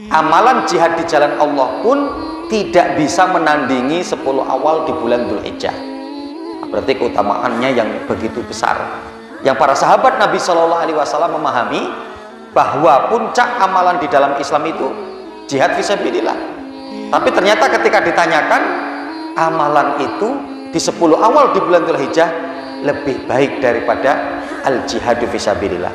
Amalan jihad di jalan Allah pun tidak bisa menandingi 10 awal di bulan Dzulhijjah. Berarti keutamaannya yang begitu besar. Yang para sahabat Nabi Shallallahu Alaihi Wasallam memahami bahwa puncak amalan di dalam Islam itu jihad fisabilillah. Tapi ternyata ketika ditanyakan, amalan itu di 10 awal di bulan Dzulhijjah lebih baik daripada al-jihadu fisabilillah.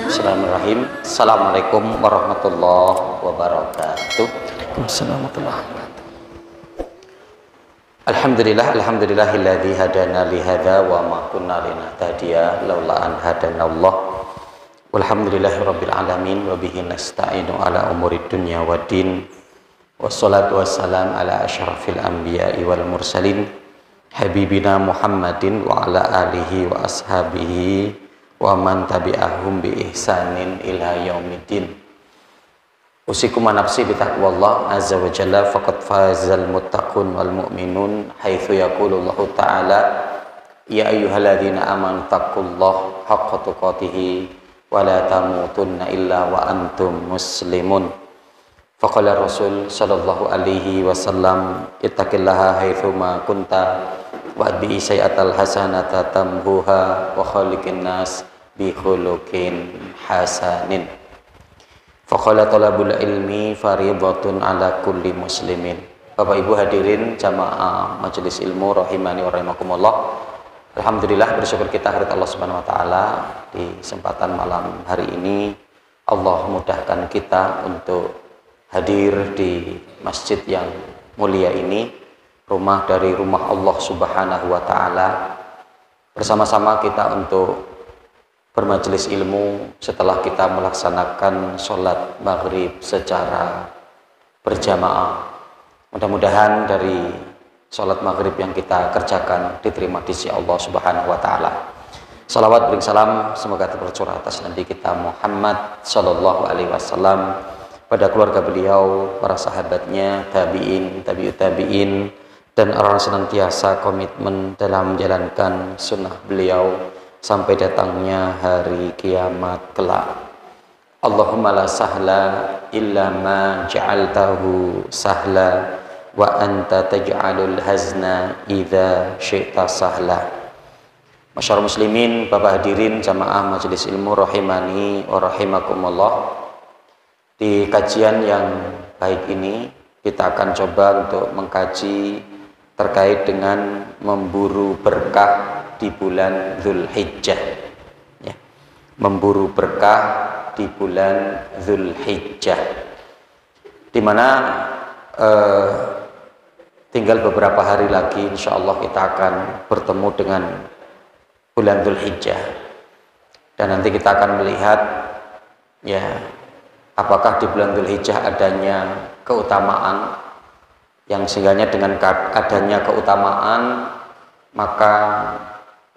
Bismillahirrahmanirrahim. Assalamualaikum warahmatullahi wabarakatuh. Alhamdulillahilladzi hadana li hadza wa ma kunna linahtadiya laula an hadanallah. Walhamdulillahirabbil alamin wa bihi nasta'inu ala umurid dunya waddin. Wassalatu wassalam ala asyrafil anbiya'i wal mursalin habibina Muhammadin wa ala alihi wa ashabihi wa man tabi'ahum bi ihsanin ila yaumiddin. Usikum wa nafsi bi taqwallah azza wa jalla faqad fazal muttaqun wal mu'minun haitsu yaqulu Allah ta'ala ya ayyuhalladzina amanu taqullaha haqqa tuqatih wa la tamutunna illa wa antum muslimun. Faqala Rasul sallallahu alaihi wasallam ittaqillaha haitsu ma kunta wa bi sayyatal hasanata tamhuha wa khaliqin nas bi khuluqin hasanin. Faqala talabul ilmi fariidatun ala kulli muslimin. Bapak Ibu hadirin jamaah majelis ilmu rahimani wa rahimakumullah. Alhamdulillah, bersyukur kita kepada Allah Subhanahu wa taala di kesempatan malam hari ini Allah mudahkan kita untuk hadir di masjid yang mulia ini, rumah dari rumah Allah Subhanahu wa taala. Bersama-sama kita untuk bermajelis ilmu setelah kita melaksanakan sholat maghrib secara berjamaah. Mudah-mudahan dari sholat maghrib yang kita kerjakan diterima di sisi Allah Subhanahu wa taala. Salawat bering salam semoga tercurah atas Nabi kita Muhammad sallallahu alaihi wasallam, pada keluarga beliau, para sahabatnya, tabi'in, tabi'ut tabi'in, dan orang senantiasa komitmen dalam menjalankan sunnah beliau sampai datangnya hari kiamat kelak. Allahumma la sahla illa ma ja'altahu sahla wa anta taj'alul hazna idza syi'ta sahla. Masyarul muslimin, Bapak hadirin jamaah majelis ilmu rahimani wa rahimakumullah. Di kajian yang baik ini kita akan coba untuk mengkaji terkait dengan memburu berkah di bulan Dzulhijjah, ya. Memburu berkah di bulan Dzulhijjah, di mana tinggal beberapa hari lagi insya Allah kita akan bertemu dengan bulan Dzulhijjah, dan nanti kita akan melihat ya apakah di bulan Dzulhijjah adanya keutamaan yang sehingganya dengan adanya keutamaan maka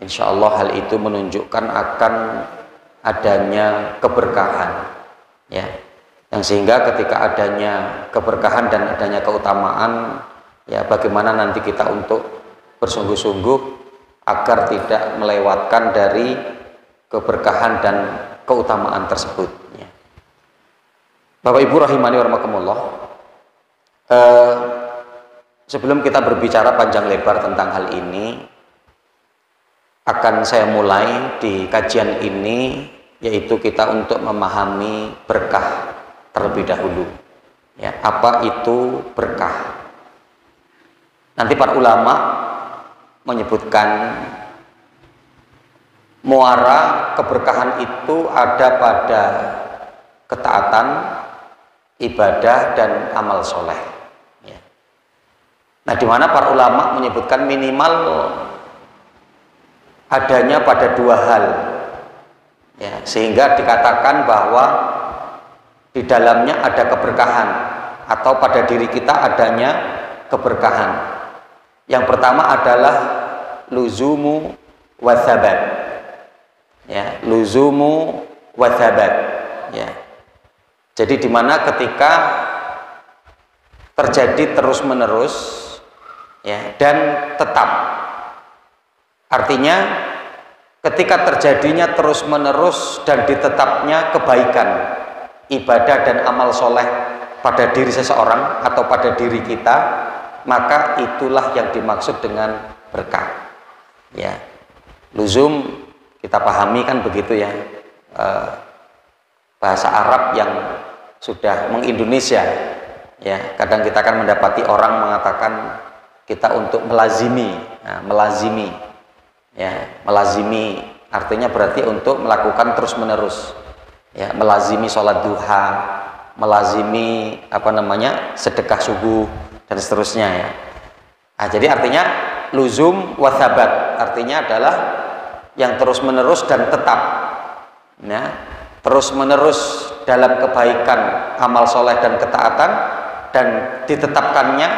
insya Allah hal itu menunjukkan akan adanya keberkahan, ya, yang sehingga ketika adanya keberkahan dan adanya keutamaan, ya bagaimana nanti kita untuk bersungguh-sungguh agar tidak melewatkan dari keberkahan dan keutamaan tersebut. Bapak Ibu rahimani wa rahimakumullah, sebelum kita berbicara panjang lebar tentang hal ini, akan saya mulai di kajian ini yaitu kita untuk memahami berkah terlebih dahulu, ya, apa itu berkah. Nanti para ulama menyebutkan muara keberkahan itu ada pada ketaatan, ibadah dan amal soleh, ya. Nah, di mana para ulama menyebutkan minimal adanya pada dua hal, ya, sehingga dikatakan bahwa di dalamnya ada keberkahan atau pada diri kita adanya keberkahan. Yang pertama adalah luzumu wathabat, ya, luzumu wathabat, ya. Jadi di mana ketika terjadi terus-menerus ya dan tetap. Artinya ketika terjadinya terus-menerus dan ditetapnya kebaikan, ibadah dan amal soleh pada diri seseorang atau pada diri kita, maka itulah yang dimaksud dengan berkah. Ya, luzum kita pahami kan begitu ya, bahasa Arab yang sudah mengindonesia. Ya, kadang kita akan mendapati orang mengatakan kita untuk melazimi, melazimi, ya, melazimi artinya berarti untuk melakukan terus menerus, ya, melazimi sholat duha, melazimi sedekah subuh dan seterusnya ya. Nah, jadi artinya luzum wathabat artinya adalah yang terus menerus dan tetap, ya, terus menerus dalam kebaikan, amal soleh dan ketaatan, dan ditetapkannya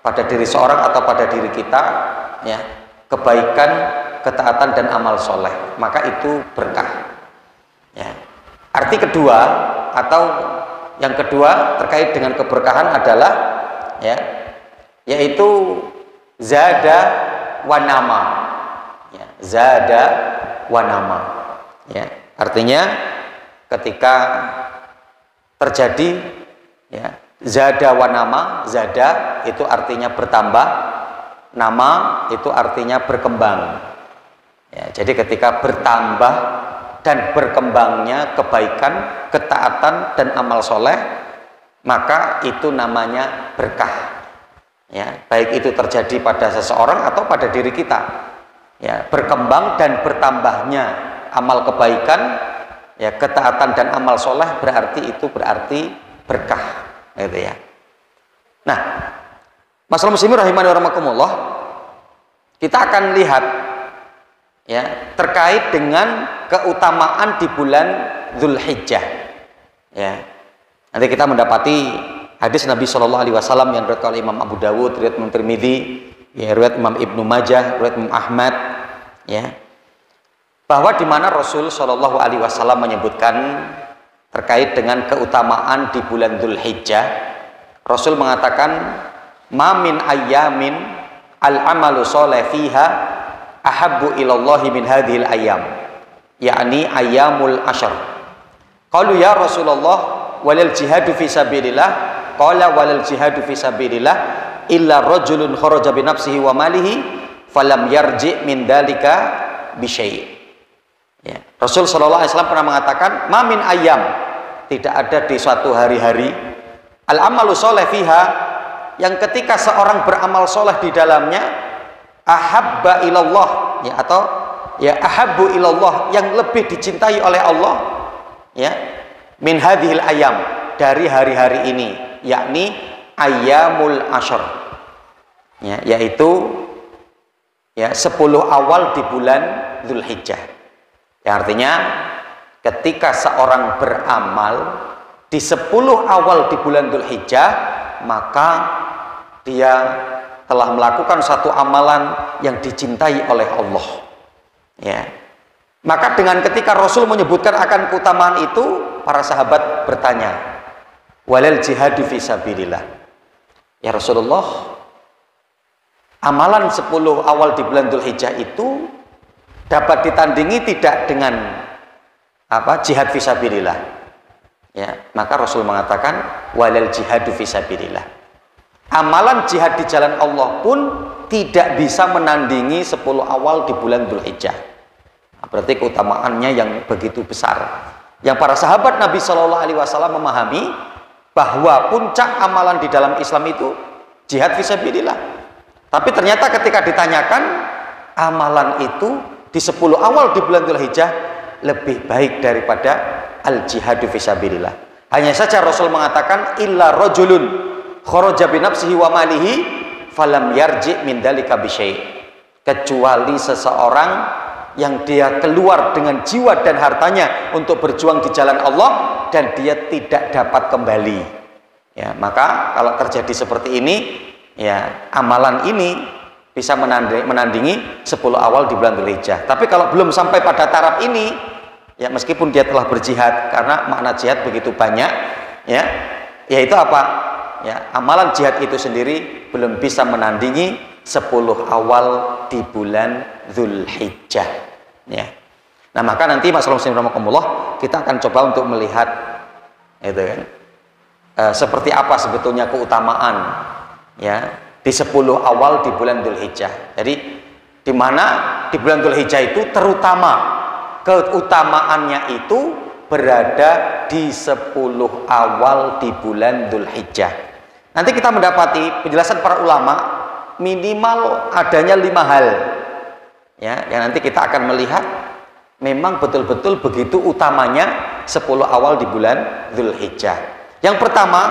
pada diri seorang atau pada diri kita, ya, kebaikan, ketaatan dan amal soleh, maka itu berkah. Ya. Arti kedua atau yang kedua terkait dengan keberkahan adalah, ya, yaitu zada wanama, ya, zada wanama, ya, artinya ketika terjadi, ya, zada wanama, zada itu artinya bertambah, nama itu artinya berkembang, ya, jadi ketika bertambah dan berkembangnya kebaikan, ketaatan dan amal soleh, maka itu namanya berkah. Ya, baik itu terjadi pada seseorang atau pada diri kita, ya, berkembang dan bertambahnya amal kebaikan, ya, ketaatan dan amal soleh berarti berkah, gitu ya. Nah, masalah muslimin rahimani wa rahimakumullah, kita akan lihat, ya, terkait dengan keutamaan di bulan Dzulhijjah, ya. Nanti kita mendapati hadis Nabi Shallallahu Alaihi Wasallam yang diriwayatkan oleh Imam Abu Dawud, riwayat Imam Tirmidzi, ya, riwayat Imam Ibnu Majah, riwayat Imam Ahmad, ya, bahwa di mana Rasul Shallallahu Alaihi Wasallam menyebutkan terkait dengan keutamaan di bulan Dzulhijjah, Rasul mengatakan, "Ma min ayyamin al-amalu sholih fiha ahabbu ilallahi min hadhil ayyam," yakni ayyamul asyr. Qalu ya Rasulullah walil jihadu fi sabilillah. Qala walil jihadu fi sabilillah illa rajulun kharaja bi nafsihi wa malihi falam yarji min dalika bi syai'. Ya. Rasul sallallahu alaihi wasallam pernah mengatakan, "Ma min ayyam," tidak ada di suatu hari-hari, al-amalu sholih fiha, yang ketika seorang beramal soleh di dalamnya, ahabba ilallah, ya, atau ya ahabbu ilallah, yang lebih dicintai oleh Allah, ya, min hadhil ayyam, dari hari-hari ini, yakni ayyamul asyr, ya, yaitu, ya, 10 awal di bulan Dzulhijjah. Ya, artinya ketika seorang beramal di 10 awal di bulan Dzulhijjah, maka dia telah melakukan satu amalan yang dicintai oleh Allah, ya. Maka dengan ketika Rasul menyebutkan akan keutamaan itu, para sahabat bertanya, walal jihadu fi sabilillah, ya Rasulullah, amalan 10 awal di bulan Dzulhijjah itu dapat ditandingi tidak dengan jihad fi sabilillah, ya. Maka Rasul mengatakan walal jihadu fi sabilillah, amalan jihad di jalan Allah pun tidak bisa menandingi 10 awal di bulan Dzulhijjah. Berarti keutamaannya yang begitu besar, yang para sahabat Nabi Shallallahu Alaihi Wasallam memahami bahwa puncak amalan di dalam Islam itu jihad fisabilillah. Tapi ternyata ketika ditanyakan, amalan itu di 10 awal di bulan Dzulhijjah lebih baik daripada al-jihadu fisabilillah. Hanya saja Rasul mengatakan, illa rajulun kharaja bi nafsihi wa malihi falam yarji min dalika bi syai', kecuali seseorang yang dia keluar dengan jiwa dan hartanya untuk berjuang di jalan Allah dan dia tidak dapat kembali, ya. Maka kalau terjadi seperti ini, ya, amalan ini bisa menandingi 10 awal di bulan Dzulhijjah. Tapi kalau belum sampai pada taraf ini, ya, meskipun dia telah berjihad, karena makna jihad begitu banyak, Ya, yaitu apa? Ya, amalan jihad itu sendiri belum bisa menandingi 10 awal di bulan Dzulhijjah. Ya. Nah, maka nanti masalah muslim rahimakumullah, kita akan coba untuk melihat itu kan. Seperti apa sebetulnya keutamaan ya di 10 awal di bulan Dzulhijjah. Jadi di mana di bulan Dzulhijjah itu terutama keutamaannya itu berada di 10 awal di bulan Dzulhijjah. Nanti kita mendapati penjelasan para ulama minimal adanya 5 hal ya, yang nanti kita akan melihat memang betul-betul begitu utamanya 10 awal di bulan Dzulhijjah. Yang pertama,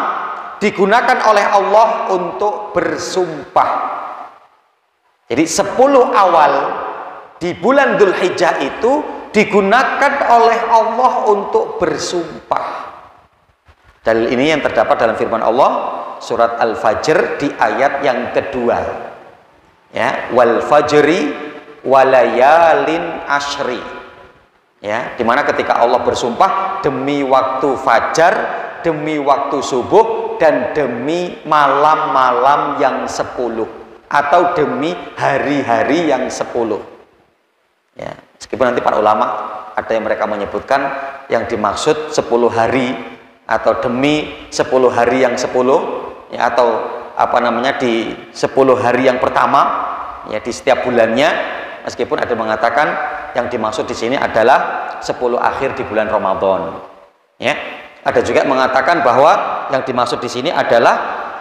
digunakan oleh Allah untuk bersumpah. Jadi 10 awal di bulan Dzulhijjah itu digunakan oleh Allah untuk bersumpah. Dalil ini yang terdapat dalam firman Allah surat Al-Fajr di ayat yang kedua. Ya, wal fajri walayalin ashri. Ya, dimana ketika Allah bersumpah demi waktu fajar, demi waktu subuh, dan demi malam-malam yang 10 atau demi hari-hari yang 10. Ya, meskipun nanti para ulama ada yang mereka menyebutkan yang dimaksud 10 hari atau demi 10 hari yang 10 ya, atau apa namanya di 10 hari yang pertama ya di setiap bulannya, meskipun ada yang mengatakan yang dimaksud di sini adalah 10 akhir di bulan Ramadan. Ya. Ada juga mengatakan bahwa yang dimaksud di sini adalah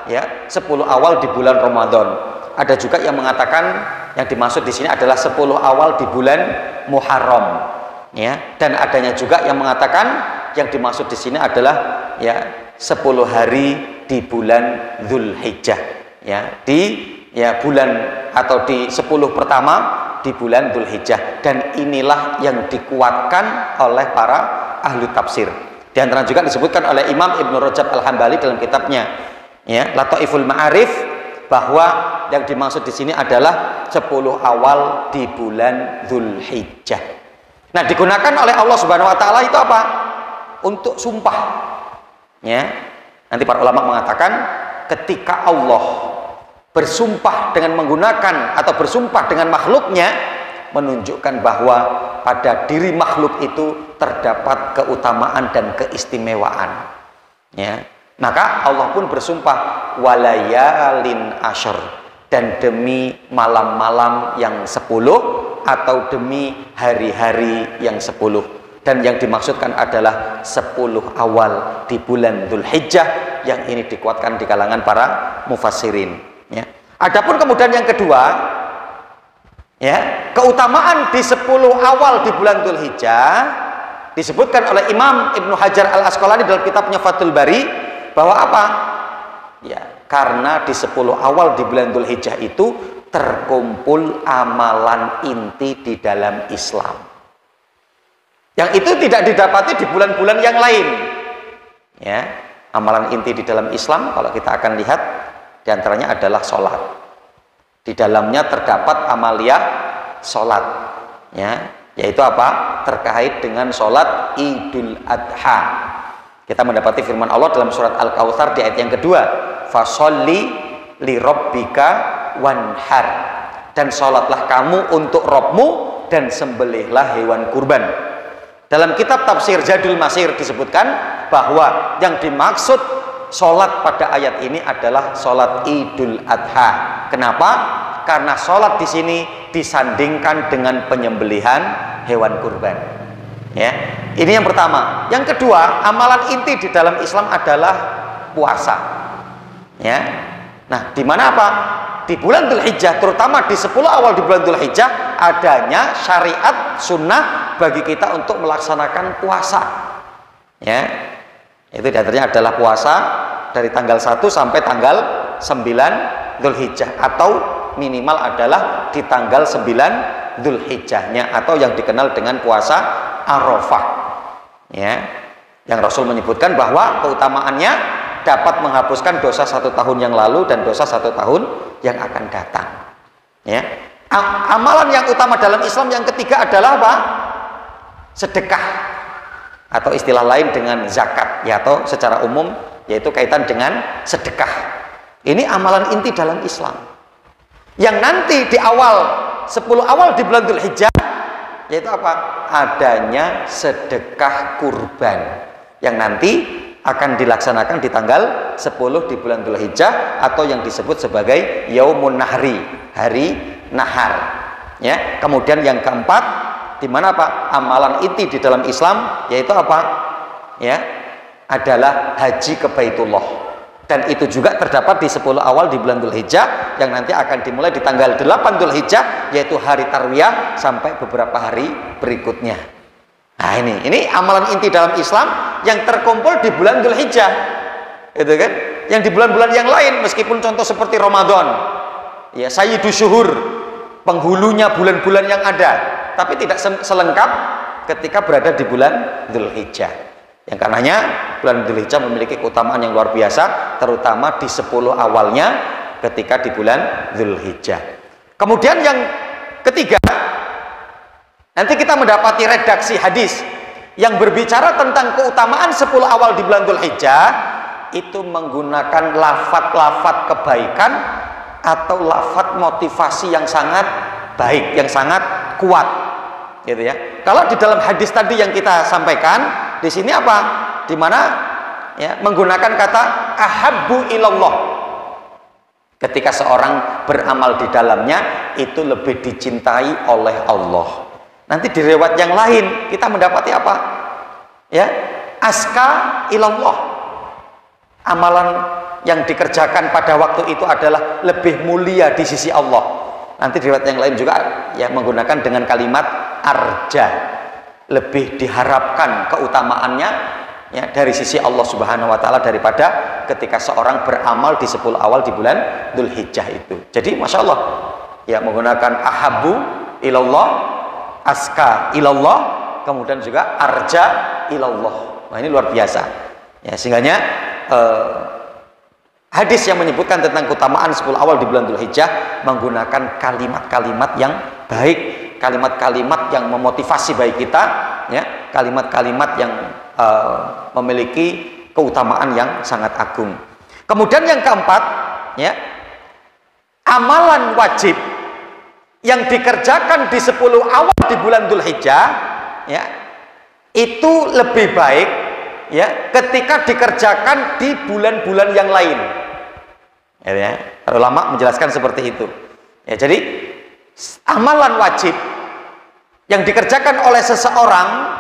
ya 10 awal di bulan Ramadan. Ada juga yang mengatakan yang dimaksud di sini adalah 10 awal di bulan Muharram. Ya, dan adanya juga yang mengatakan yang dimaksud di sini adalah ya 10 hari di bulan Dzulhijjah. Ya, di ya bulan atau di 10 pertama di bulan Dzulhijjah, dan inilah yang dikuatkan oleh para ahli tafsir. Di antara juga disebutkan oleh Imam Ibnu Rajab Al-Hambali dalam kitabnya ya Lataiful Ma'arif bahwa yang dimaksud di sini adalah 10 awal di bulan Dzulhijjah. Nah, digunakan oleh Allah Subhanahu wa taala itu apa? Untuk sumpah. Ya. Nanti para ulama mengatakan ketika Allah bersumpah dengan menggunakan atau bersumpah dengan makhluknya, menunjukkan bahwa pada diri makhluk itu terdapat keutamaan dan keistimewaan. Ya. Maka Allah pun bersumpah walayalin asyr, dan demi malam-malam yang 10 atau demi hari-hari yang 10. Dan yang dimaksudkan adalah 10 awal di bulan Dzulhijjah, yang ini dikuatkan di kalangan para mufassirin. Ya. Adapun kemudian yang kedua, ya, keutamaan di 10 awal di bulan Dzulhijjah disebutkan oleh Imam Ibnu Hajar Al-Asqalani dalam kitabnya Fathul Bari bahwa apa? Ya, karena di 10 awal di bulan Dzulhijjah itu terkumpul amalan inti di dalam Islam. Yang itu tidak didapati di bulan-bulan yang lain. Ya, amalan inti di dalam Islam kalau kita akan lihat diantaranya adalah sholat. Di dalamnya terdapat amaliyah sholat, ya, yaitu apa? Terkait dengan sholat Idul Adha. Kita mendapati firman Allah dalam surat Al-Kautsar di ayat yang kedua, fasholli li rabbika wanhar, dan sholatlah kamu untuk Rabbmu dan sembelihlah hewan kurban. Dalam kitab tafsir Jadul Masir disebutkan bahwa yang dimaksud sholat pada ayat ini adalah sholat Idul Adha. Kenapa? Karena sholat di sini disandingkan dengan penyembelihan hewan kurban. Ya, ini yang pertama. Yang kedua, amalan inti di dalam Islam adalah puasa. Ya, nah, di mana apa? Di bulan Dzulhijjah, terutama di 10 awal di bulan Dzulhijjah, adanya syariat sunnah bagi kita untuk melaksanakan puasa. Ya, itu diantaranya adalah puasa dari tanggal 1 sampai tanggal 9 Dzulhijjah, atau minimal adalah di tanggal 9 Dzulhijjahnya, atau yang dikenal dengan puasa Arafah. Ya, yang Rasul menyebutkan bahwa keutamaannya dapat menghapuskan dosa 1 tahun yang lalu dan dosa 1 tahun yang akan datang. Ya, amalan yang utama dalam Islam yang ketiga adalah apa? Sedekah. atau istilah lain dengan zakat, ya, atau secara umum yaitu kaitan dengan sedekah. Ini amalan inti dalam Islam yang nanti di awal 10 awal di bulan Dzulhijjah yaitu apa? Adanya sedekah kurban yang nanti akan dilaksanakan di tanggal 10 di bulan Dzulhijjah atau yang disebut sebagai Yaumun Nahri, hari nahar. Ya, kemudian yang keempat, di mana apa? Amalan inti di dalam Islam yaitu apa? Ya, adalah haji ke Baitullah. Dan itu juga terdapat di 10 awal di bulan Dzulhijjah yang nanti akan dimulai di tanggal 8 Dzulhijjah yaitu hari Tarwiyah sampai beberapa hari berikutnya. Nah, ini amalan inti dalam Islam yang terkumpul di bulan Dzulhijjah. Itu kan? Yang di bulan-bulan yang lain meskipun contoh seperti Ramadan, ya, Sayyidus Syuhur, penghulunya bulan-bulan yang ada, tapi tidak selengkap ketika berada di bulan Dzulhijjah. Yang karenanya bulan Dzulhijjah memiliki keutamaan yang luar biasa, terutama di 10 awalnya ketika di bulan Dzulhijjah. Kemudian yang ketiga, nanti kita mendapati redaksi hadis yang berbicara tentang keutamaan 10 awal di bulan Dzulhijjah itu menggunakan lafaz-lafaz kebaikan atau lafaz motivasi yang sangat baik, yang sangat kuat, gitu ya. Kalau di dalam hadis tadi yang kita sampaikan, di sini apa? Di mana ya, menggunakan kata ahabbu ilallah. Ketika seorang beramal di dalamnya itu lebih dicintai oleh Allah. Nanti di riwayat yang lain kita mendapati apa? Ya, aska ilallah. Amalan yang dikerjakan pada waktu itu adalah lebih mulia di sisi Allah. Nanti di riwayat yang lain juga ya menggunakan dengan kalimat arja. Lebih diharapkan keutamaannya ya dari sisi Allah Subhanahu wa taala daripada ketika seorang beramal di 10 awal di bulan Dzulhijjah itu. Jadi Masya Allah ya, menggunakan ahabbu ilallah, aska ilallah, kemudian juga arja ilallah. Nah, ini luar biasa ya, sehingganya hadis yang menyebutkan tentang keutamaan 10 awal di bulan Dzulhijjah menggunakan kalimat-kalimat yang baik, kalimat-kalimat yang memotivasi baik kita, ya, kalimat-kalimat yang memiliki keutamaan yang sangat agung. Kemudian yang keempat, ya, amalan wajib yang dikerjakan di 10 awal di bulan Dzulhijjah, ya, itu lebih baik, ya, ketika dikerjakan di bulan-bulan yang lain. Ya, ulama menjelaskan seperti itu. Ya, jadi amalan wajib yang dikerjakan oleh seseorang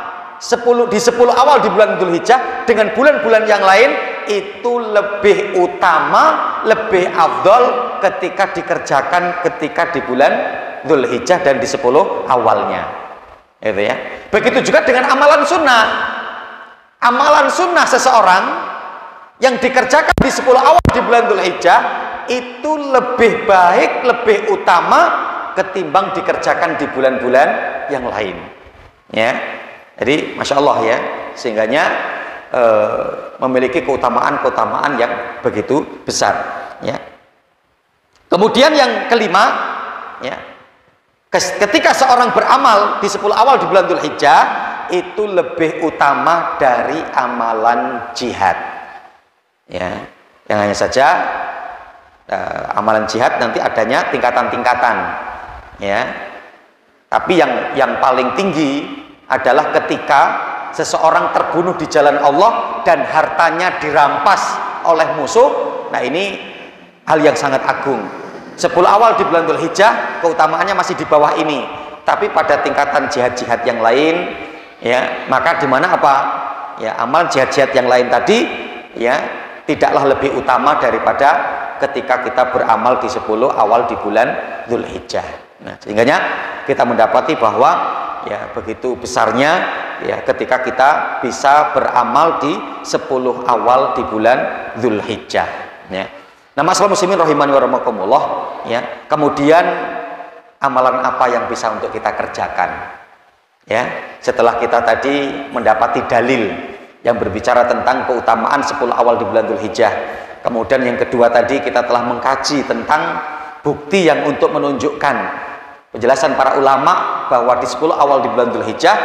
di 10 awal di bulan Dzulhijjah dengan bulan-bulan yang lain itu lebih utama, lebih afdol ketika dikerjakan ketika di bulan Dzulhijjah dan di 10 awalnya. Itu ya. Begitu juga dengan amalan sunnah. Amalan sunnah seseorang yang dikerjakan di 10 awal di bulan Dzulhijjah itu lebih baik, lebih utama ketimbang dikerjakan di bulan-bulan yang lain, ya. Jadi Masya Allah ya, sehingganya memiliki keutamaan-keutamaan yang begitu besar, ya. Kemudian yang kelima, ya, ketika seorang beramal di 10 awal di bulan Dzulhijjah itu lebih utama dari amalan jihad, ya. Yang hanya saja amalan jihad nanti adanya tingkatan-tingkatan, ya. Tapi yang paling tinggi adalah ketika seseorang terbunuh di jalan Allah dan hartanya dirampas oleh musuh. Nah, ini hal yang sangat agung. 10 awal di bulan Dzulhijjah keutamaannya masih di bawah ini, tapi pada tingkatan jihad-jihad yang lain, ya, maka di mana apa? Ya, amal jihad-jihad yang lain tadi, ya, tidaklah lebih utama daripada ketika kita beramal di 10 awal di bulan Dzulhijjah. Nah, sehingganya kita mendapati bahwa ya begitu besarnya ya ketika kita bisa beramal di 10 awal di bulan Dzulhijjah, ya. Nah, masalah muslimin rahimani wa rahimakumullah, ya. Kemudian amalan apa yang bisa untuk kita kerjakan? Ya, setelah kita tadi mendapati dalil yang berbicara tentang keutamaan 10 awal di bulan Dzulhijjah. Kemudian yang kedua tadi kita telah mengkaji tentang bukti yang untuk menunjukkan Penjelasan para ulama bahwa di 10 awal di bulan Dzulhijjah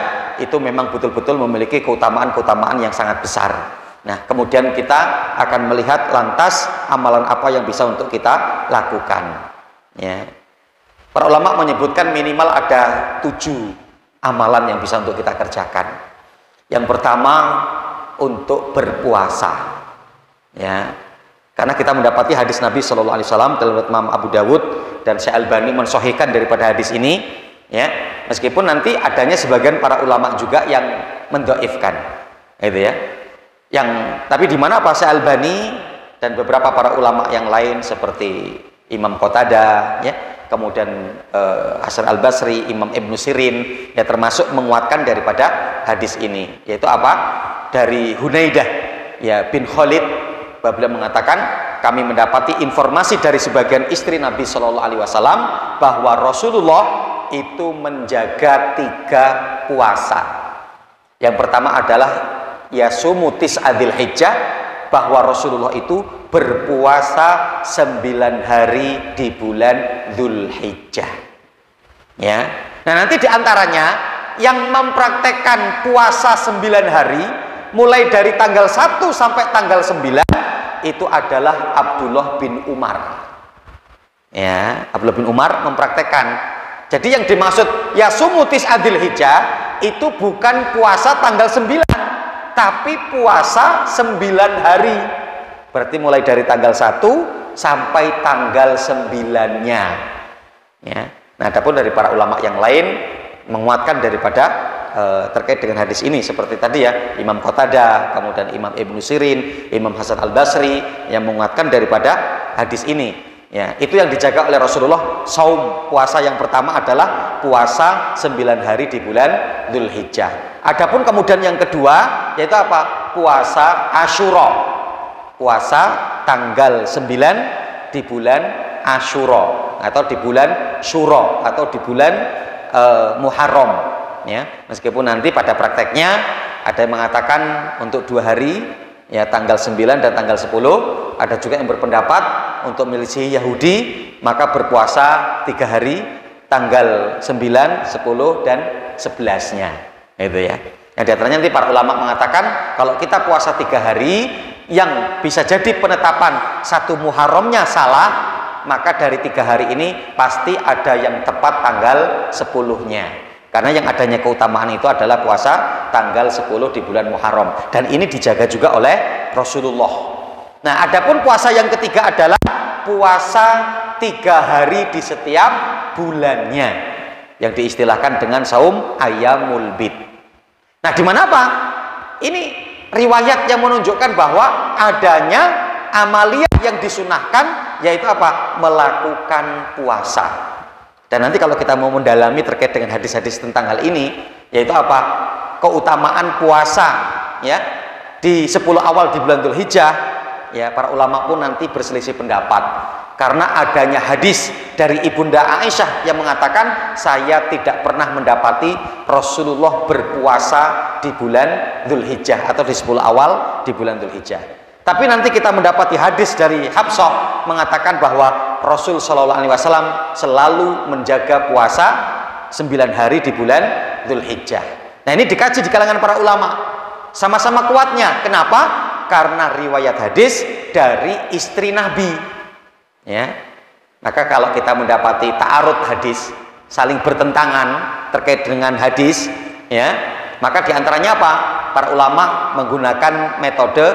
itu memang betul-betul memiliki keutamaan-keutamaan yang sangat besar. Nah, kemudian kita akan melihat lantas amalan apa yang bisa untuk kita lakukan. Ya. Para ulama menyebutkan minimal ada 7 amalan yang bisa untuk kita kerjakan. Yang pertama, untuk berpuasa. Ya. Karena kita mendapati hadis Nabi Shallallahu Alaihi Wasallam dalam Imam Abu Dawud dan Syekh Albani mensahihkan daripada hadis ini, ya, meskipun nanti adanya sebagian para ulama juga yang mendoifkan, gitu ya. Tapi di mana Pak Syekh Albani dan beberapa para ulama yang lain seperti Imam Qatadah, ya, kemudian Hasan Al Basri, Imam Ibnu Sirin, ya, termasuk menguatkan daripada hadis ini, yaitu apa? Dari Hunaidah, ya, bin Khalid. Beliau mengatakan, kami mendapati informasi dari sebagian istri Nabi Shallallahu Alaihi Wasallam bahwa Rasulullah itu menjaga 3 puasa. Yang pertama adalah yasumu tis'adzil hijjah, bahwa Rasulullah itu berpuasa 9 hari di bulan Dzulhijjah. Ya. Nah, nanti diantaranya yang mempraktekkan puasa 9 hari mulai dari tanggal 1 sampai tanggal 9 itu adalah Abdullah bin Umar. Ya, Abdullah bin Umar mempraktekkan. Jadi yang dimaksud yasumu tis'adzil hijjah itu bukan puasa tanggal 9, tapi puasa 9 hari. Berarti mulai dari tanggal 1 sampai tanggal 9-nya. Ya. Nah, adapun dari para ulama yang lain menguatkan daripada terkait dengan hadis ini seperti tadi ya, Imam Qatadah, kemudian Imam Ibnu Sirin, Imam Hasan Al Basri yang menguatkan daripada hadis ini. Ya, itu yang dijaga oleh Rasulullah. Saum, puasa yang pertama adalah puasa 9 hari di bulan Dzulhijjah. Adapun kemudian yang kedua yaitu apa? Puasa Asyura. Puasa tanggal 9 di bulan Asyura atau di bulan Syura atau di bulan Muharram. Ya, meskipun nanti pada prakteknya ada yang mengatakan untuk 2 hari, ya, tanggal 9 dan tanggal 10. Ada juga yang berpendapat untuk milisi Yahudi maka berpuasa 3 hari, tanggal 9, 10 dan 11-nya, itu ya. Yang diantaranya nanti para ulama mengatakan kalau kita puasa 3 hari yang bisa jadi penetapan 1 Muharramnya salah, maka dari 3 hari ini pasti ada yang tepat tanggal 10-nya. Karena yang adanya keutamaan itu adalah puasa tanggal 10 di bulan Muharram, dan ini dijaga juga oleh Rasulullah. Nah, adapun puasa yang ketiga adalah puasa 3 hari di setiap bulannya, yang diistilahkan dengan saum ayyamul bid. Nah, di mana apa? Ini riwayat yang menunjukkan bahwa adanya amaliyah yang disunahkan, yaitu apa? Melakukan puasa. Dan nanti kalau kita mau mendalami terkait dengan hadis-hadis tentang hal ini, yaitu apa? Keutamaan puasa, ya, di 10 awal di bulan Dzulhijjah, ya, para ulama pun nanti berselisih pendapat. Karena adanya hadis dari Ibunda Aisyah yang mengatakan, saya tidak pernah mendapati Rasulullah berpuasa di bulan Dzulhijjah atau di 10 awal di bulan Dzulhijjah. Tapi nanti kita mendapati hadis dari Hafsah mengatakan bahwa Rasul Shallallahu Alaihi Wasallam selalu menjaga puasa 9 hari di bulan Dzulhijjah. Nah, ini dikaji di kalangan para ulama, sama-sama kuatnya. Kenapa? Karena riwayat hadis dari istri Nabi. Ya, maka kalau kita mendapati ta'arud hadis, saling bertentangan terkait dengan hadis, ya, maka diantaranya apa? Para ulama menggunakan metode,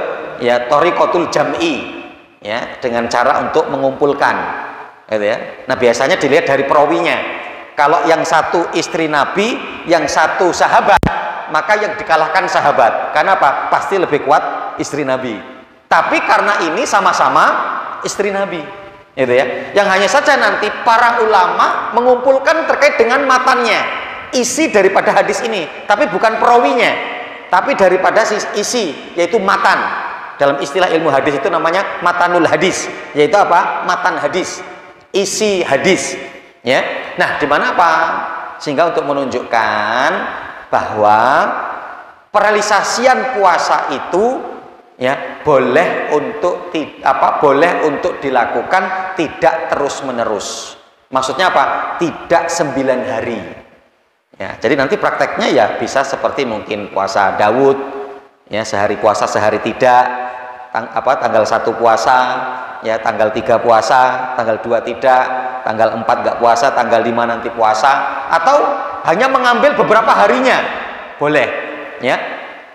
ya, thoriqatul jam'i, ya, dengan cara untuk mengumpulkan, gitu ya. Nah, biasanya dilihat dari perawinya. Kalau yang satu istri Nabi, yang satu sahabat, maka yang dikalahkan sahabat. Karena apa? Pasti lebih kuat istri Nabi. Tapi karena ini sama-sama istri Nabi, gitu ya. Yang hanya saja nanti para ulama mengumpulkan terkait dengan matannya, isi daripada hadis ini, tapi bukan perawinya, tapi daripada isi, yaitu matan. Dalam istilah ilmu hadis itu namanya matanul hadis, yaitu apa? Matan hadis, isi hadis, ya. Nah, di mana apa? Sehingga untuk menunjukkan bahwa perealisasian puasa itu, ya, boleh untuk dilakukan tidak terus-menerus. Maksudnya apa? Tidak 9 hari. Ya, jadi nanti prakteknya ya bisa seperti mungkin puasa Daud, ya sehari puasa sehari tidak, tanggal 1 puasa, ya tanggal 3 puasa, tanggal 2 tidak, tanggal 4 nggak puasa, tanggal 5 nanti puasa, atau hanya mengambil beberapa harinya, boleh. Ya,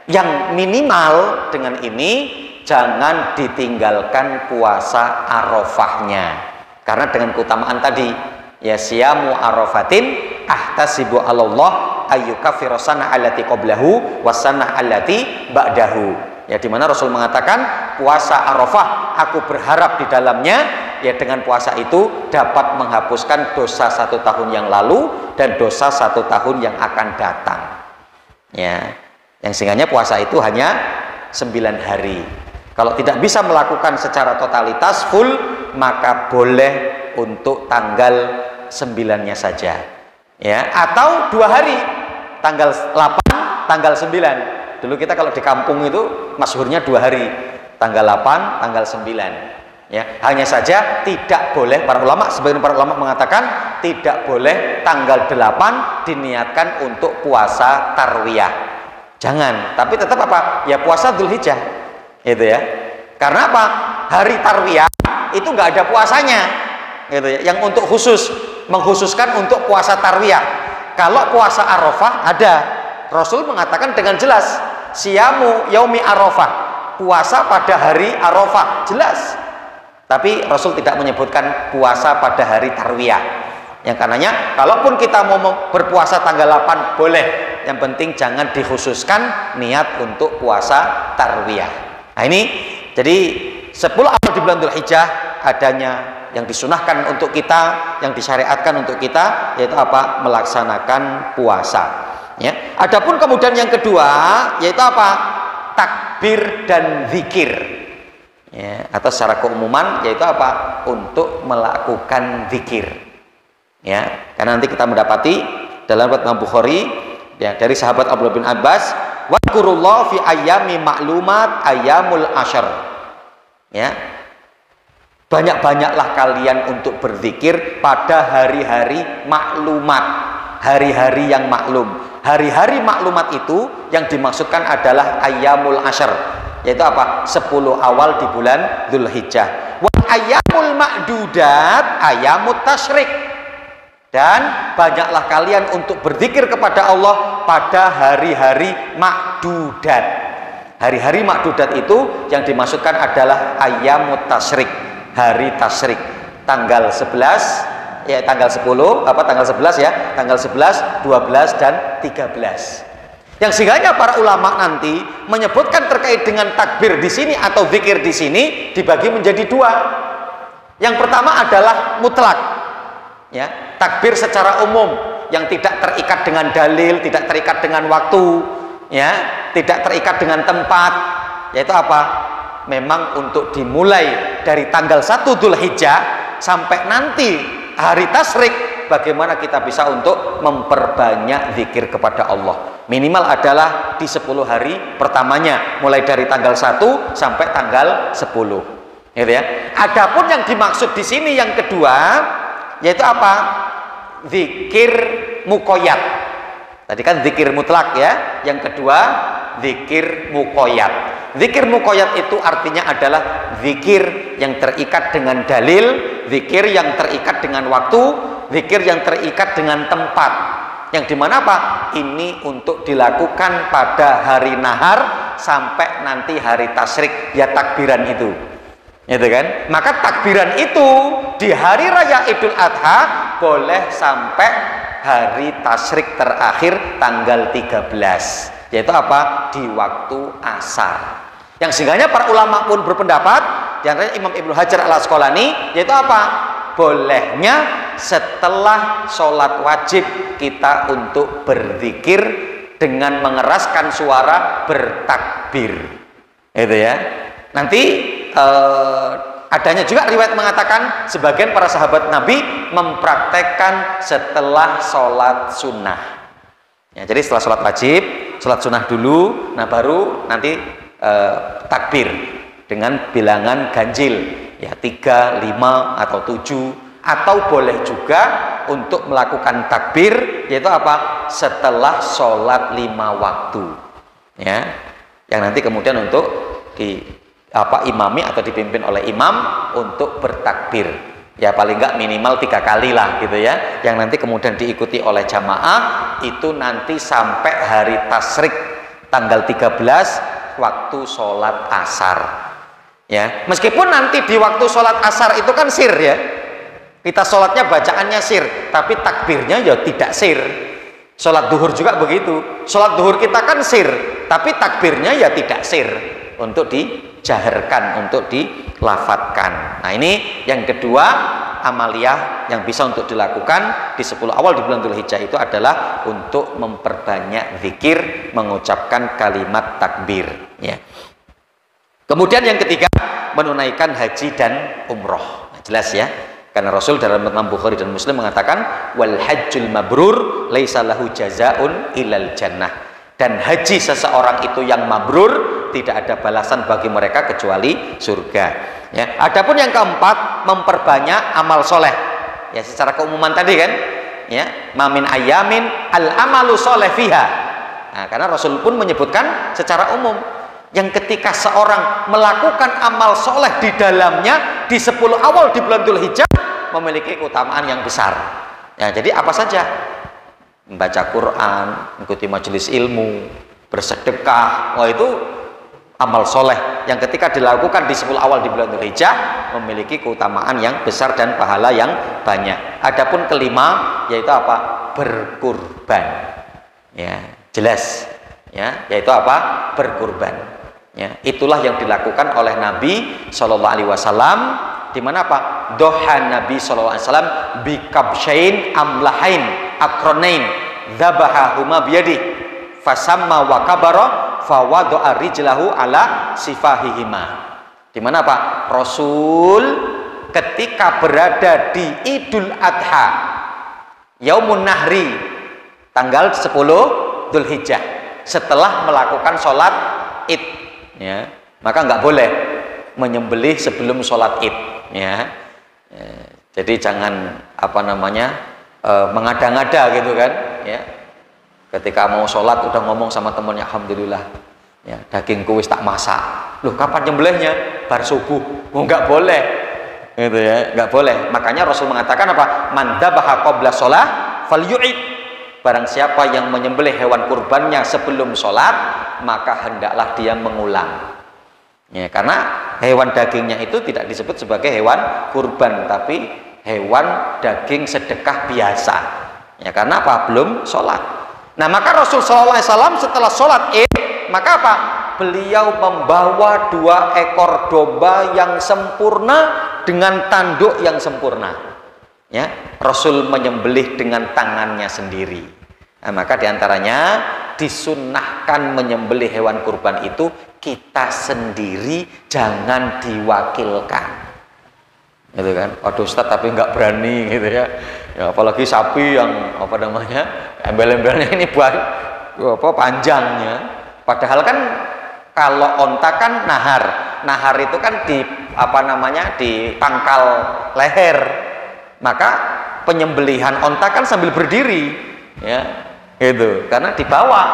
yang minimal dengan ini jangan ditinggalkan puasa Arafahnya, karena dengan keutamaan tadi, ya siyamu Arafatin ahtasibu Allah ayyukaffira sana allati qablahu wasanah allati ba'dahu. Ya, dimana Rasul mengatakan puasa Arafah aku berharap di dalamnya, ya dengan puasa itu dapat menghapuskan dosa 1 tahun yang lalu dan dosa 1 tahun yang akan datang. Ya, yang sehingga puasa itu hanya 9 hari. Kalau tidak bisa melakukan secara totalitas full, maka boleh untuk tanggal 9-nya saja, ya, atau 2 hari, tanggal 8, tanggal 9. Dulu kita kalau di kampung itu masyhurnya 2 hari, tanggal 8, tanggal 9. Ya, hanya saja tidak boleh, sebagian para ulama mengatakan tidak boleh tanggal 8 diniatkan untuk puasa tarwiyah. Jangan, tapi tetap apa? Ya puasa Dzulhijjah. Itu ya. Karena apa? Hari tarwiyah itu nggak ada puasanya. Gitu ya. Yang untuk mengkhususkan untuk puasa tarwiyah. Kalau puasa Arafah ada. Rasul mengatakan dengan jelas, siyamu yaumi Arafah, puasa pada hari Arafah, jelas. Tapi Rasul tidak menyebutkan puasa pada hari tarwiyah. Yang karenanya, kalaupun kita mau berpuasa tanggal 8 boleh, yang penting jangan dikhususkan niat untuk puasa tarwiyah. Nah ini, jadi 10 awal di bulan Dzulhijjah adanya yang disunahkan untuk kita, yang disyariatkan untuk kita, yaitu apa? Melaksanakan puasa. Ya. Adapun kemudian yang kedua, yaitu apa? Takbir dan zikir. Ya, atau secara keumuman yaitu apa? Untuk melakukan zikir. Ya, karena nanti kita mendapati dalam riwayat Imam Bukhari, ya, dari sahabat Abdullah bin Abbas, "Wadhkurullah fi ayyami ma'lumat ayyamul asyr." Ya. Banyak-banyaklah kalian untuk berzikir pada hari-hari maklumat, hari-hari yang maklum. Hari-hari maklumat itu yang dimaksudkan adalah ayyamul asyr, yaitu apa? 10 awal di bulan Dzulhijjah. Wa ayyamul ma'dudat ayyamut tasyrik. Dan banyaklah kalian untuk berzikir kepada Allah pada hari-hari makdudat. Hari-hari makdudat itu yang dimaksudkan adalah ayyamut tasyrik, hari tasyrik, tanggal 11, ya tanggal 10, tanggal 11 ya, tanggal 11, 12 dan 13. Yang sehingga para ulama nanti menyebutkan terkait dengan takbir di sini atau zikir di sini dibagi menjadi 2. Yang pertama adalah mutlak, ya, takbir secara umum yang tidak terikat dengan dalil, tidak terikat dengan waktu, ya, tidak terikat dengan tempat, yaitu apa? Memang untuk dimulai dari tanggal 1 Dzulhijjah sampai nanti hari tasyrik, bagaimana kita bisa untuk memperbanyak zikir kepada Allah. Minimal adalah di 10 hari pertamanya, mulai dari tanggal 1 sampai tanggal 10. Gitu ya. Adapun yang dimaksud di sini yang kedua, yaitu apa? Zikir muqayyad. Tadi kan zikir mutlak ya. Yang kedua, zikir muqayyad. Zikir muqayyad itu artinya adalah zikir yang terikat dengan dalil, zikir yang terikat dengan waktu, zikir yang terikat dengan tempat. Yang dimana apa? Ini untuk dilakukan pada hari nahar sampai nanti hari tasyrik, ya takbiran itu. Gitu kan? Maka takbiran itu di hari raya Idul Adha boleh sampai hari tasyrik terakhir tanggal 13. Yaitu apa? Di waktu asar. Yang sehingga para ulama pun berpendapat, di antaranya Imam Ibnu Hajar Al-Asqalani, yaitu apa? Bolehnya setelah sholat wajib kita untuk berzikir dengan mengeraskan suara bertakbir. Itu ya. Nanti adanya juga riwayat mengatakan sebagian para sahabat Nabi mempraktekkan setelah sholat sunnah. Ya, jadi setelah sholat wajib, sholat sunnah dulu, nah baru nanti takbir dengan bilangan ganjil, ya 3, 5 atau 7 atau boleh juga untuk melakukan takbir, yaitu apa? Setelah sholat 5 waktu, ya, yang nanti kemudian untuk imami atau dipimpin oleh imam untuk bertakbir, ya paling enggak minimal 3 kali lah gitu ya, yang nanti kemudian diikuti oleh jamaah itu nanti sampai hari tasyrik tanggal 13 waktu sholat asar, ya. Meskipun nanti di waktu sholat asar itu kan sir, ya, kita sholatnya bacaannya sir, tapi takbirnya ya tidak sir. Sholat duhur juga begitu, sholat duhur kita kan sir, tapi takbirnya ya tidak sir, untuk dijaharkan, untuk dilafatkan. Nah, ini yang kedua amaliyah yang bisa untuk dilakukan di 10 awal di bulan Dzulhijjah itu adalah untuk memperbanyak zikir, mengucapkan kalimat takbir, ya. Kemudian yang ketiga, menunaikan haji dan umroh. Nah, jelas ya, karena Rasul dalam Bukhari dan Muslim mengatakan wal hajjul mabrur laisa lahu jazaun ilal jannah, dan haji seseorang itu yang mabrur tidak ada balasan bagi mereka kecuali surga, ya. Adapun yang keempat, memperbanyak amal soleh, ya, secara keumuman tadi kan, ya, mamin ayamin al amalu soleh fiha. Nah, karena Rasul pun menyebutkan secara umum yang ketika seorang melakukan amal soleh di dalamnya di 10 awal di bulan Dzulhijjah memiliki keutamaan yang besar, ya. Jadi apa saja, membaca Quran, mengikuti majelis ilmu, bersedekah, wah itu amal soleh yang ketika dilakukan di 10 awal di bulan Dzulhijjah memiliki keutamaan yang besar dan pahala yang banyak. Adapun kelima yaitu apa? Berkurban, ya, jelas, ya, yaitu apa? Berkurban, ya. Itulah yang dilakukan oleh Nabi Shallallahu Alaihi Wasallam, di mana apa? Doha Nabi Shallallahu Alaihi Wasallam bikabshain amlahain akronain dzabahahuma biyadi fasamma wa kabara fawadu'a rijlahu ala sifahihima. Di mana Pak? Rasul ketika berada di Idul Adha, Yaumun Nahri, tanggal 10 Dzulhijjah, setelah melakukan sholat Id, ya, maka nggak boleh menyembelih sebelum sholat Id, ya. Jadi jangan mengada-ngada gitu kan, ya. Ketika mau sholat udah ngomong sama temennya, alhamdulillah, ya, dagingku wis tak masak. Loh, kapan nyembelihnya? Bar subuh. Oh, nggak boleh, gitu ya, nggak boleh. Makanya Rasul mengatakan apa? Man dzabaha qabla sholah falyu'id. Barang siapa yang menyembelih hewan kurbannya sebelum sholat, maka hendaklah dia mengulang, ya, karena hewan dagingnya itu tidak disebut sebagai hewan kurban, tapi hewan daging sedekah biasa, ya, karena apa? Belum sholat. Nah, maka Rasul SAW setelah sholat Id, maka apa? Beliau membawa 2 ekor domba yang sempurna dengan tanduk yang sempurna, ya. Rasul menyembelih dengan tangannya sendiri. Nah, maka diantaranya disunnahkan menyembelih hewan kurban itu kita sendiri, jangan diwakilkan, gitu kan. Waduh Ustaz, tapi nggak berani, gitu ya. Ya, apalagi sapi yang embel-embelnya ini panjangnya. Padahal kan kalau onta kan nahar itu kan di di pangkal leher, maka penyembelihan onta kan sambil berdiri, ya, gitu, karena di bawah.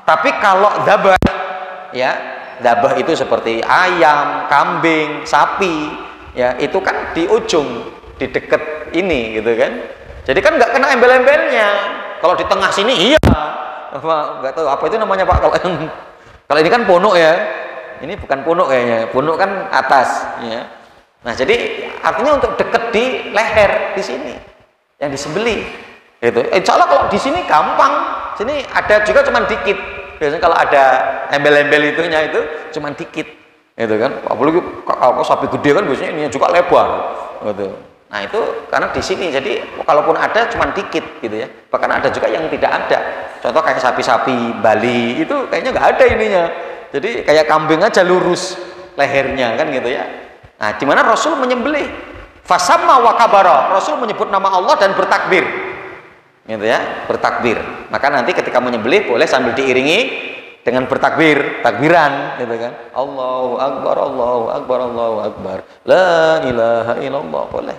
Tapi kalau dzabah, ya, dzabah itu seperti ayam, kambing, sapi, ya, itu kan di ujung, di deket ini, gitu kan. Jadi kan nggak kena embel-embelnya. Kalau di tengah sini iya, nggak tahu apa itu namanya Pak. Kalau ini kan punuk, ya, ini bukan punuk kayaknya. Punuk kan atas, ya. Nah, jadi artinya untuk deket di leher, di sini yang disembelih, gitu. Insya Allah kalau di sini gampang, sini ada juga cuman dikit. Biasanya kalau ada embel-embel itunya itu cuman dikit, gitu kan. Apalagi kalau sapi gede kan biasanya ini juga lebar, gitu. Nah, itu karena di sini, jadi kalaupun ada cuman dikit, gitu ya. Bahkan ada juga yang tidak ada. Contoh kayak sapi-sapi Bali itu kayaknya nggak ada ininya. Jadi kayak kambing aja lurus lehernya kan, gitu ya. Nah, di mana Rasul menyembelih fasamma wa kabara, Rasul menyebut nama Allah dan bertakbir, gitu ya, bertakbir. Maka nanti ketika menyembelih boleh sambil diiringi dengan bertakbir, takbiran, gitu kan. Allahu Akbar, Allahu Akbar, Allahu Akbar, la ilaha illallah, boleh.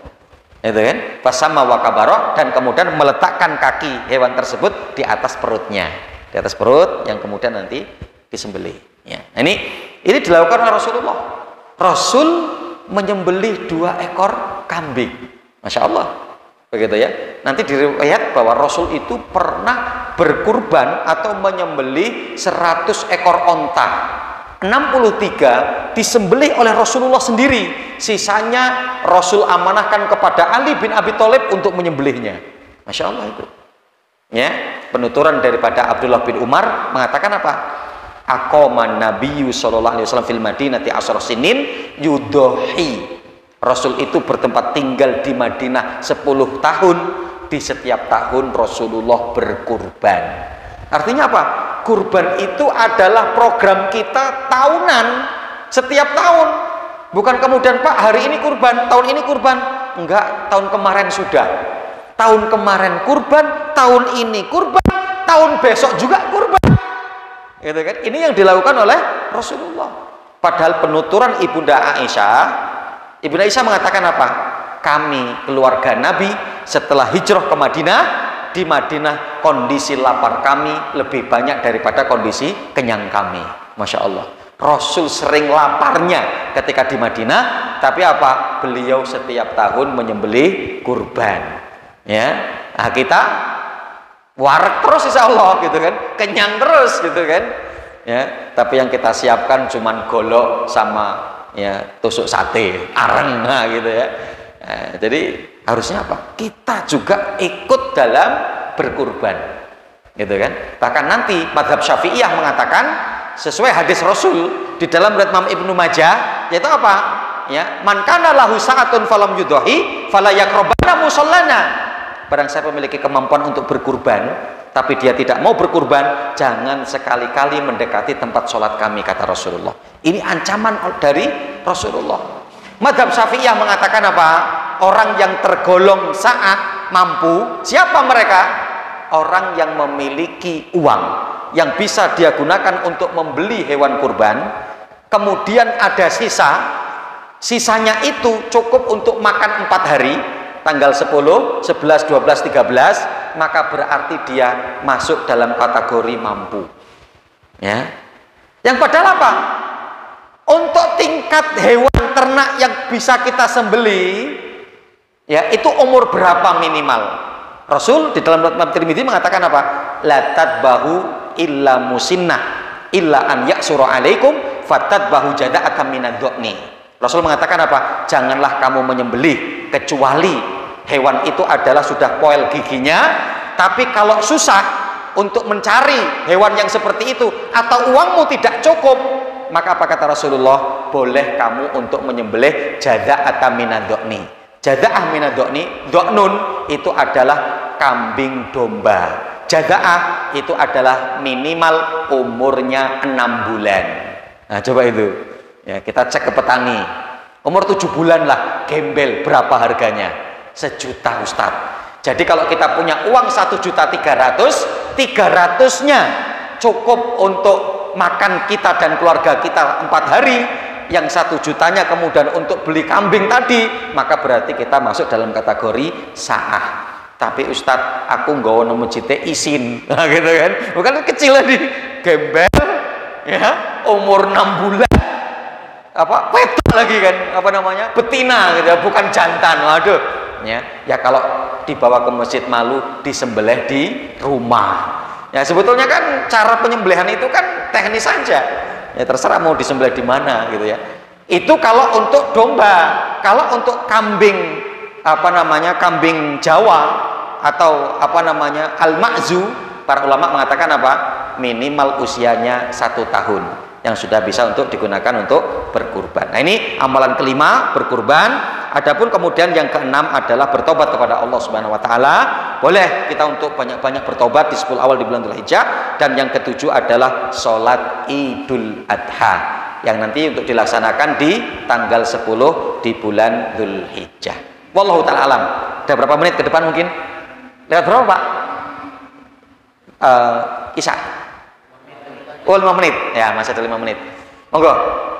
Itu kan? Fasama wa kabaro, dan kemudian meletakkan kaki hewan tersebut di atas perutnya. Di atas perut yang kemudian nanti disembelih. Ya. Nah, ini dilakukan oleh Rasulullah. Rasul menyembelih 2 ekor kambing. Masya Allah. Begitu ya. Nanti diriwayat bahwa Rasul itu pernah berkurban atau menyembelih 100 ekor onta. 63 disembelih oleh Rasulullah sendiri. Sisanya Rasul amanahkan kepada Ali bin Abi Thalib untuk menyembelihnya. Masya Allah itu. Ya, penuturan daripada Abdullah bin Umar mengatakan apa? Aqaman Nabiyyu sallallahu alaihi wasallam fil Madinati asyara sinin yudohi. Rasul itu bertempat tinggal di Madinah 10 tahun. Di setiap tahun Rasulullah berkurban. Artinya apa? Kurban itu adalah program kita tahunan, setiap tahun. Bukan kemudian Pak hari ini kurban, tahun ini kurban. Enggak, tahun kemarin sudah. Tahun kemarin kurban, tahun ini kurban, tahun besok juga kurban. Gitu kan? Ini yang dilakukan oleh Rasulullah. Padahal penuturan Ibunda Aisyah mengatakan apa? Kami keluarga Nabi setelah hijrah ke Madinah, di Madinah kondisi lapar kami lebih banyak daripada kondisi kenyang kami. Masya Allah. Rasul sering laparnya ketika di Madinah, tapi apa? Beliau setiap tahun menyembelih kurban. Ya, nah kita warak terus insya Allah gitu kan, kenyang terus gitu kan. Ya, tapi yang kita siapkan cuman golok sama ya tusuk sate, areng gitu ya. Nah, jadi harusnya apa? Kita juga ikut dalam berkurban, gitu kan? Bahkan nanti mazhab Syafi'iyah mengatakan sesuai hadis Rasul di dalam riwayat Imam Ibnu Majah, yaitu apa? Ya, man kana lahu sa'atun falam yudahi fala yaqrabana musallana. Barang siapa memiliki kemampuan untuk berkurban, tapi dia tidak mau berkurban, jangan sekali-kali mendekati tempat sholat kami, kata Rasulullah. Ini ancaman dari Rasulullah. Mazhab Syafi'iyah mengatakan apa? Orang yang tergolong saat mampu, siapa mereka? Orang yang memiliki uang yang bisa dia gunakan untuk membeli hewan kurban, kemudian ada sisanya itu cukup untuk makan 4 hari, tanggal 10, 11, 12, 13, maka berarti dia masuk dalam kategori mampu. Ya. Yang padahal apa? Untuk tingkat hewan ternak yang bisa kita sembelih, ya itu umur berapa minimal? Rasul di dalam Imam Tirmidzi mengatakan apa? La tadbahu illa musinnah illa an yaksura alaikum fatadbahu jada'aka minadh-dhani. Rasul mengatakan apa? Janganlah kamu menyembelih kecuali hewan itu adalah sudah poel giginya. Tapi kalau susah untuk mencari hewan yang seperti itu atau uangmu tidak cukup, maka apa kata Rasulullah? Boleh kamu untuk menyembelih jada'aka minadh-dhani. Jada'ah minadh-dhani, dha'nun itu adalah kambing domba. Jada'ah itu adalah minimal umurnya 6 bulan. Nah, coba itu. Ya, kita cek ke petani. Umur 7 bulan lah, gembel, berapa harganya? 1 juta, Ustaz. Jadi kalau kita punya uang 1.300.000, 300-nya cukup untuk makan kita dan keluarga kita 4 hari. Yang 1 jutanya kemudian untuk beli kambing tadi, maka berarti kita masuk dalam kategori sa'ah. Tapi Ustadz, aku nggak mau mencintai isin, nah, gitu kan? Bukan kecil lagi, gembel, ya, umur 6 bulan, apa, wedok lagi kan, apa namanya, betina, gitu, bukan jantan, waduh, ya kalau dibawa ke masjid malu, disembelih di rumah. Ya sebetulnya kan cara penyembelihan itu kan teknis saja. Ya terserah mau disembelih di mana gitu ya. Itu kalau untuk domba. Kalau untuk kambing apa namanya, kambing Jawa atau apa namanya al-ma'zu, para ulama mengatakan apa? Minimal usianya 1 tahun yang sudah bisa untuk digunakan untuk berkurban. Nah, ini amalan kelima, berkurban. Adapun kemudian yang keenam adalah bertobat kepada Allah Subhanahu wa taala. Boleh kita untuk banyak-banyak bertobat di 10 awal di bulan Dzulhijjah. Dan yang ketujuh adalah sholat Idul Adha yang nanti untuk dilaksanakan di tanggal 10 di bulan Dzulhijjah. Wallahu taala alam. Ada berapa menit ke depan mungkin? Lewat berapa, Pak? Isya. Oh, 5 menit. Ya, masih ada 5 menit. Monggo,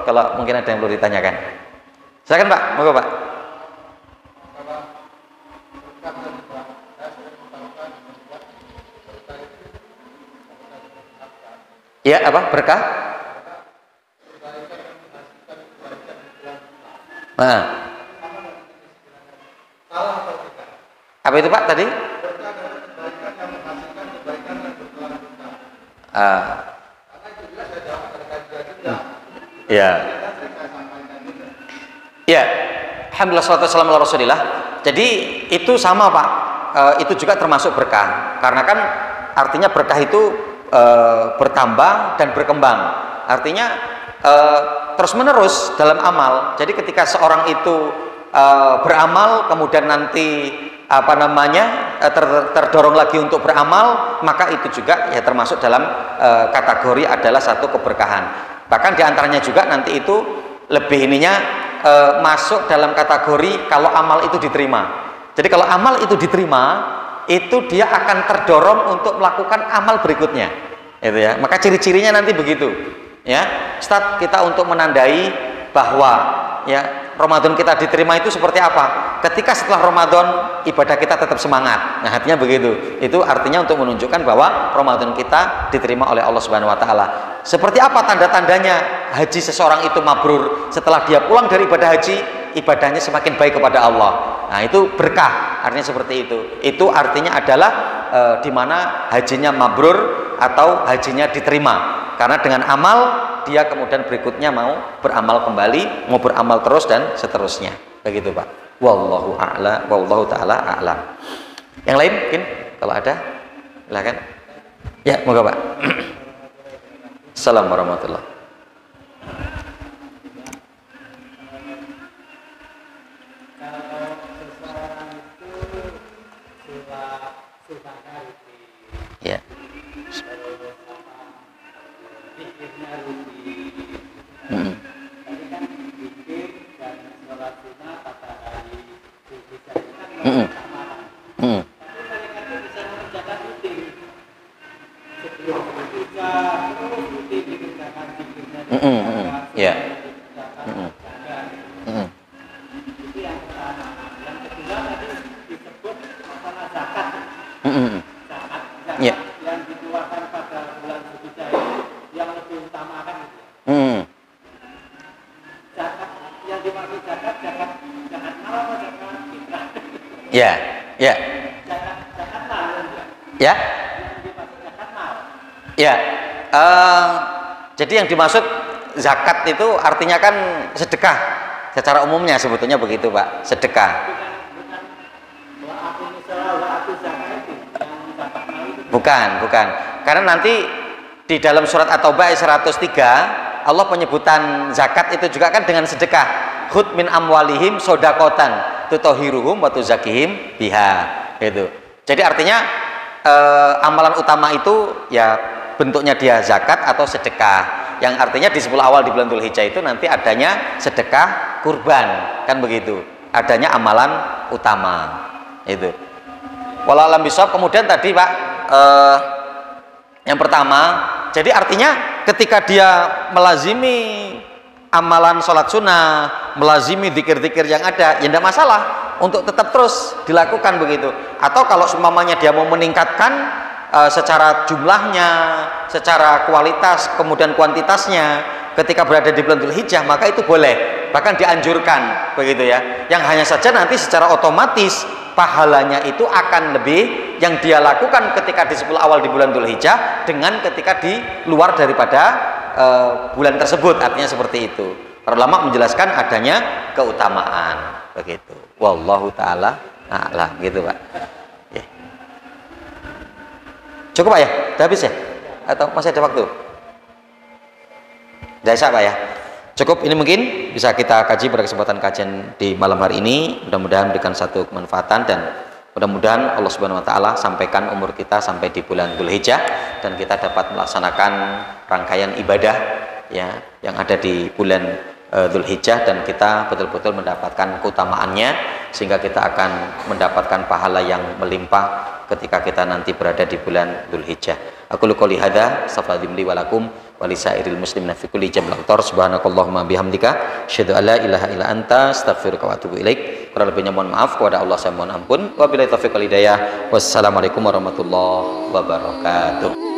kalau mungkin ada yang perlu ditanyakan. Silakan, Pak. Monggo, Pak. Ya, apa? Berkah? Nah. Apa itu Pak tadi? Ya. Ya. Alhamdulillah salatu wassalamu ala Rasulillah. Jadi itu sama Pak. Itu juga termasuk berkah. Karena kan artinya berkah itu bertambah dan berkembang. Artinya terus menerus dalam amal. Jadi ketika seorang itu beramal kemudian nanti terdorong lagi untuk beramal, maka itu juga ya termasuk dalam kategori adalah satu keberkahan. Bahkan diantaranya juga nanti itu lebih masuk dalam kategori kalau amal itu diterima. Jadi kalau amal itu diterima, itu dia akan terdorong untuk melakukan amal berikutnya, itu ya. Maka ciri-cirinya nanti begitu, ya. Ustaz, kita untuk menandai bahwa ya Ramadan kita diterima itu seperti apa? Ketika setelah Ramadan ibadah kita tetap semangat. Nah, artinya begitu. Itu artinya untuk menunjukkan bahwa Ramadan kita diterima oleh Allah Subhanahu wa taala. Seperti apa tanda-tandanya haji seseorang itu mabrur? Setelah dia pulang dari ibadah haji, ibadahnya semakin baik kepada Allah. Nah, itu berkah, artinya seperti itu. Itu artinya adalah di mana hajinya mabrur atau hajinya diterima. Karena dengan amal dia kemudian berikutnya mau beramal kembali, mau beramal terus dan seterusnya. Begitu, Pak. Wallahu a'la, wallahu taala a'lam. Yang lain mungkin kalau ada, silakan. Ya, moga Pak. Assalamualaikum warahmatullahi wabarakatuh. Ya. Ya. Ya. Yang dikeluarkan pada bulan Zulhijjah yang lebih utamakan itu. Zakat yang dimaksud zakat mal atau zakat fitrah? Ya, ya. Zakat mal ya. Yang dimaksud zakat mal. Ya. Jadi yang dimaksud zakat itu artinya kan sedekah. Secara umumnya sebetulnya begitu, Pak. Sedekah. Bukan. Karena nanti di dalam surat At-Taubah 103 Allah penyebutan zakat itu juga kan dengan sedekah. Khudh min amwalihim sodakotan tutahhiruhum wa tuzakihim biha. Gitu. Jadi artinya amalan utama itu ya bentuknya dia zakat atau sedekah. Yang artinya di 10 awal di bulan Dzulhijjah itu nanti adanya sedekah kurban, kan begitu. Adanya amalan utama. Itu. Wallahualam bishawab. Kemudian tadi Pak, yang pertama, jadi artinya ketika dia melazimi amalan sholat sunnah, melazimi zikir-zikir yang ada, ya tidak masalah untuk tetap terus dilakukan begitu. Atau kalau seumpamanya dia mau meningkatkan secara jumlahnya, secara kualitas, kemudian kuantitasnya, ketika berada di bulan Dzulhijjah, maka itu boleh, bahkan dianjurkan begitu ya. Yang hanya saja nanti secara otomatis pahalanya itu akan lebih yang dia lakukan ketika di 10 awal di bulan Dzulhijjah dengan ketika di luar daripada bulan tersebut, artinya seperti itu. Para ulama menjelaskan adanya keutamaan begitu. Wallahu taala a'lam, gitu Pak. Ya. Cukup Pak ya? Sudah habis ya? Atau masih ada waktu? Sudah Pak ya? Cukup, ini mungkin bisa kita kaji pada kesempatan kajian di malam hari ini. Mudah-mudahan memberikan satu kemanfaatan dan mudah-mudahan Allah Subhanahu wa taala sampaikan umur kita sampai di bulan Dzulhijjah dan kita dapat melaksanakan rangkaian ibadah ya yang ada di bulan Dzulhijjah dan kita betul-betul mendapatkan keutamaannya sehingga kita akan mendapatkan pahala yang melimpah ketika kita nanti berada di bulan Dzulhijjah. Aku qouli hadza, astaghfirullahi li wa lakum wa lisairil muslimina fi kulli jam'in subhanakallahumma bihamdika asyhadu an la ilaha illa anta astaghfiruka wa atubu ilaik. Kurang lebihnya mohon maaf, kepada Allah saya mohon ampun. Wabillahi taufiq wal hidayah. Wassalamualaikum warahmatullahi wabarakatuh.